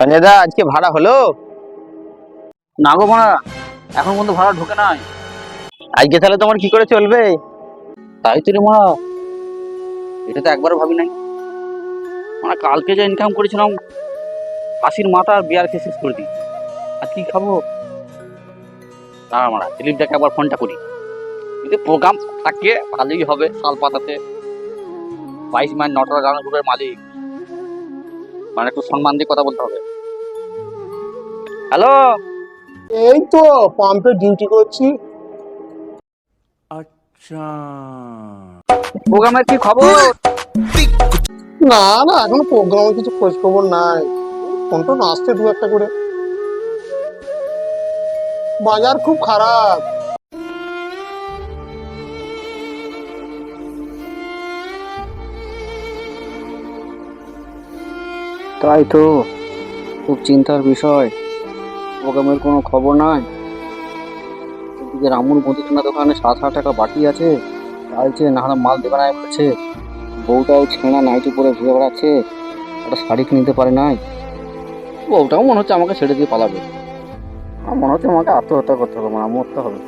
সঞ্জয় দা, আজকে ভাড়া হলো? না গো মারা, এখন পর্যন্ত ভাড়া ঢোকে নাই। আজকে তাহলে তোমার কি করে চলবে? তাই তো রে মারা, এটা তো একবারও ভাবি নাই। মানে কালকে যে ইনকাম করেছিলাম, হাসির মাথা আর বিয়ার খেয়ে শেষ করে দিই। আর কি খাবো? দাঁড়া মারা, দিলীপটাকে আবার ফোনটা করি। যদি প্রোগ্রাম থাকে ভালোই হবে। শাল পাতাতে 22 মাইল নটরা গান গ্রুপের মালিক, মানে একটু সম্মান দিয়ে কথা বলতে হবে। হ্যালো, এই তো পাম্পে ডিউটি করছি। আচ্ছা, প্রোগ্রামের কি খবর? না না, এখনো প্রোগ্রামে কিছু খোঁজ খবর নাই। ফোন টোন আসছে দু একটা করে। বাজার খুব খারাপ। তাই তো, খুব চিন্তার বিষয়। প্রোগ্রামের কোনো খবর নাই। এদিকে রামুর মুদিখানা দোকানে 7,000 টাকা বাকি আছে, চাইছে না হলে মাল দেবে না বলছে। বউটাও ছেঁড়া নাইটি পরে ঘুরে বেড়াচ্ছে, একটা শাড়ি কিনতে পারে নাই। বউটাও মনে হচ্ছে আমাকে ছেড়ে দিয়ে পালাবে। আমার মনে হচ্ছে আমাকে আত্মহত্যা করতে হবে, মানে মরতে হবে।